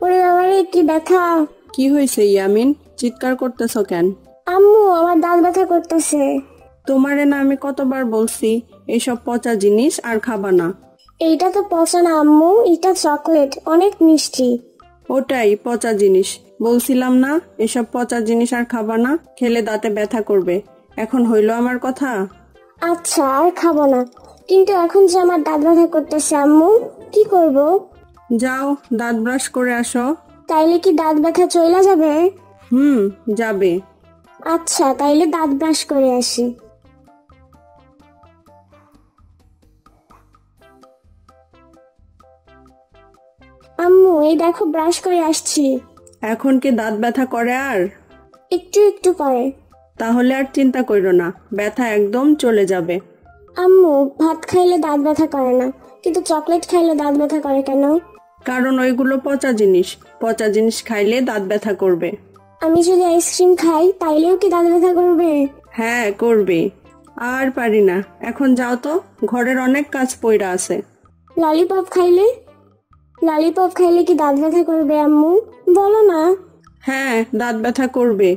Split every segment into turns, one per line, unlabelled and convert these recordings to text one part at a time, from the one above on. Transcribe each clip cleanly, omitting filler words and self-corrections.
ওরে বাবা রে, কি ব্যথা!
কি হয়েছে ইয়ামিন, চিৎকার করতেছ কেন?
আম্মু, আমার দাঁত ব্যথা করতেছে।
তোমারে না আমি কতবার বলছি এইসব পচা জিনিস আর খাবা না।
এইটা তো পচা না আম্মু, এটা চকলেট, অনেক মিষ্টি।
ওটাই পচা জিনিস, বলছিলাম না এসব পচা জিনিস আর খাবা না, খেলে দাঁতে ব্যথা করবে। এখন হইলো আমার কথা?
আচ্ছা, আর খাবো না। কিন্তু এখন যে আমার দাঁত ব্যথা করতেছে আম্মু, কি করব?
যাও দাঁত ব্রাশ করে আসো।
তাইলে কি দাঁত ব্যথা চলে যাবে?
যাবে।
আচ্ছা, তাইলে দাঁত ব্রাশ করে আসি। আম্মু, এই দেখো ব্রাশ করে আসছি।
এখন কি দাঁত ব্যথা করে আর?
একটু একটু করে।
তাহলে আর চিন্তা কইরো না, ব্যথা একদম চলে যাবে।
আম্মু, ভাত খাইলে দাঁত ব্যথা করে না, কিন্তু চকলেট খাইলে দাঁত ব্যথা করে কেন?
কারণ ওইগুলো পচা জিনিস, পচা জিনিস খাইলে দাঁত ব্যথা করবে।
আমি যদি আইসক্রিম খাই তাইলেও কি দাঁত ব্যথা করবে?
হ্যাঁ করবে। আর পারি না, এখন যাও তো, ঘরের অনেক কাজ পইরা আছে।
ললিপপ খাইলে? ললিপপ খাইলে কি দাঁত ব্যথা করবে আম্মু? বলো না।
হ্যাঁ দাঁত ব্যথা করবে।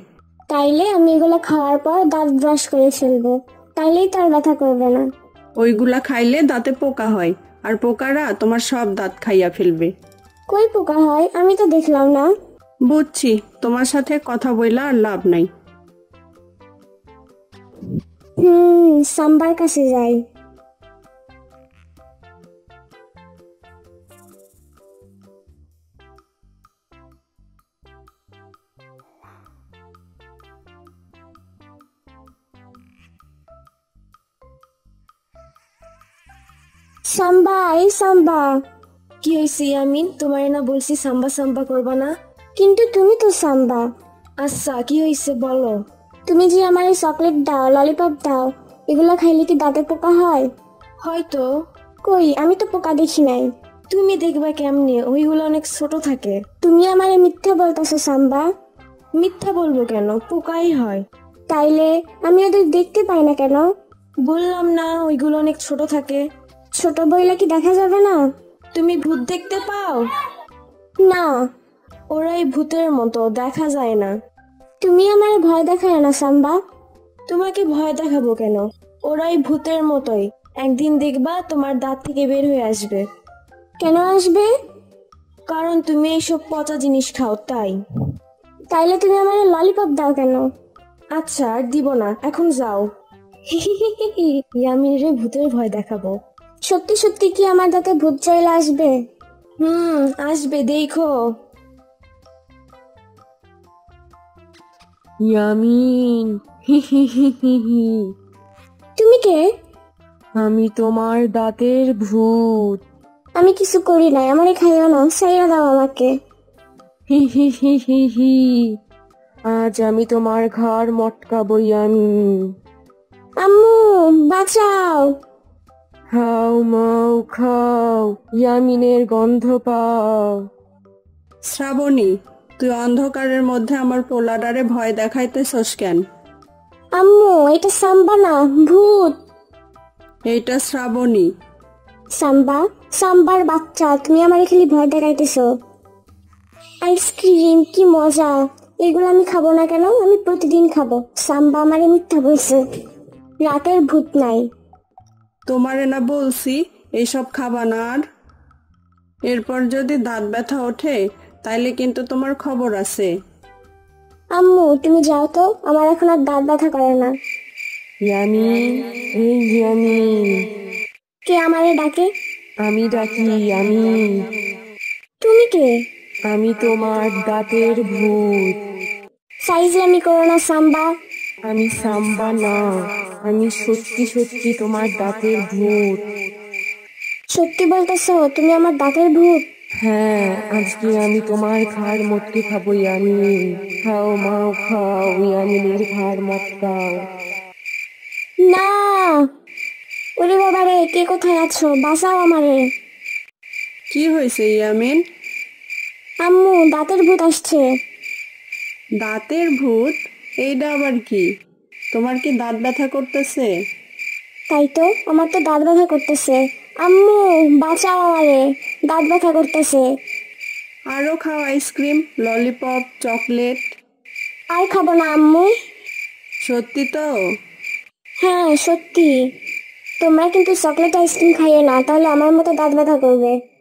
তাইলে আমি এগুলো খাওয়ার পর দাঁত ব্রাশ করে ফেলবো, তাইলেই তার ব্যথা করবে না।
ওইগুলা খাইলে দাঁতে পোকা হয়, আর পোকারা তোমার সব দাঁত খাইয়া ফেলবে।
কই পোকা হয়? আমি তো দেখলাম না।
বুঝছি, তোমার সাথে কথা বইলা আর লাভ নাই।
সাম্বার কাছে যাই। সাম্বা, এই সাম্বা।
কি হয়েছে ইয়ামিন, তোমার না বলছি সাম্বা সাম্বা করবা না?
কিন্তু তুমি তো সাম্বা।
আচ্ছা, কি হয়েছে বলো।
তুমি যে আমার এই চকলেট দাও, ললিপপ দাও, এগুলো খাইলে কি দাঁতে পোকা হয়?
হয়তো।
কই, আমি তো পোকা দেখি নাই।
তুমি দেখবা কেমনে, ওইগুলো অনেক ছোট থাকে।
তুমি আমারে মিথ্যা বলতেছো সাম্বা।
মিথ্যা বলবো কেন, পোকাই হয়।
তাইলে আমি ওদের দেখতে পাই না কেন?
বললাম না, ওইগুলো অনেক ছোট থাকে।
ছোট বইলে কি দেখা যাবে না?
তুমি ভূত দেখতে পাও?
না।
ওরাই ভূতের মতো, দেখা যায় না।
তুমি আমার ভয় দেখায় না সাম্বা।
তোমাকে ভয় দেখাবো কেন, ওরাই ভূতের মতোই। একদিন দেখবা তোমার দাঁত থেকে বের হয়ে আসবে।
কেন আসবে?
কারণ তুমি এইসব পচা জিনিস খাও, তাই।
তাইলে তুমি আমার ললিপপ দাও কেন?
আচ্ছা, আর দিব না, এখন যাও। ইয়ামিন রে ভূতের ভয় দেখাবো।
সত্যি সত্যি কি আমার দাঁতে ভূত চলে আসবে?
আসবে, দেখো।
ইয়ামিন, হি হি হি হি হি।
তুমি কে?
আমি তোমার দাঁতের ভূত।
আমি কিছু করি নাই, আমারে খাইও না, ছাইরা দাও আমাকে।
হি হি হি হি হি। আজ আমি তোমার ঘর মটকাবো ইয়ামিন।
আম্মু, বাঁচাও।
খাও মাও খাও, ইয়ামিনের গন্ধ পাও।
শ্রাবণী, তুই অন্ধকারের মধ্যে আমার পোলাডারে ভয় দেখাইতেছস কেন?
আম্মু, এটা সাম্বা না, ভূত।
এইটা শ্রাবণী।
সাম্বা? সাম্বার বাচ্চা, তুমি আমারে খালি ভয় দেখাইতেছো। আইসক্রিম, কি মজা! এগুলো আমি খাবো না কেন? আমি প্রতিদিন খাবো। সাম্বা আমারে মিথ্যা বলছে, রাতের ভূত নাই।
তোমারে না বলছি এইসব খাবা না আর। এরপর যদি দাঁত ব্যথা ওঠে তাইলে কিন্তু তোমার খবর আছে।
আম্মু, তুমি যাও তো, আমার এখন আর দাঁত ব্যথা করে না।
ইয়ামিন, এই ইয়ামিন।
কে আমারে ডাকে?
আমি ডাকি ইয়ামিন।
তুমি কে?
আমি তোমার দাঁতের ভূত।
ফাইজলামি করো না সাম্বা।
আমি সাম্বা না, আমি সত্যি সত্যি তোমার দাঁতের ভূত।
সত্যি বলতেছো তুমি আমার দাঁতের ভূত?
হ্যাঁ, আজকে আমি তোমার ঘাড় মটকে খাবো ইয়ামিন। খাও মাও খাও, ইয়ামিনের ঘাড় মটকাও।
না! ওরে বাবা রে, কে কোথায় আছো? বাঁচাও আমারে।
কি হয়েছে ইয়ামিন?
আম্মু, দাঁতের ভূত আসছে।
দাঁতের ভূত? এইটা আবার কি? তোমার কি দাঁত ব্যথা করতেছে?
তাই তো, আমার তো দাঁত ব্যথা করতেছে। আম্মু, বাঁচাও আমারে, দাঁত ব্যথা করতেছে।
আরো খাও আইসক্রিম, ললিপপ, চকলেট।
আর খাবো না আম্মু।
সত্যি তো?
হ্যাঁ সত্যি। তোমরা কিন্তু চকলেট আইসক্রিম খাইও না, তাহলে আমার মতো দাঁত ব্যথা করবে।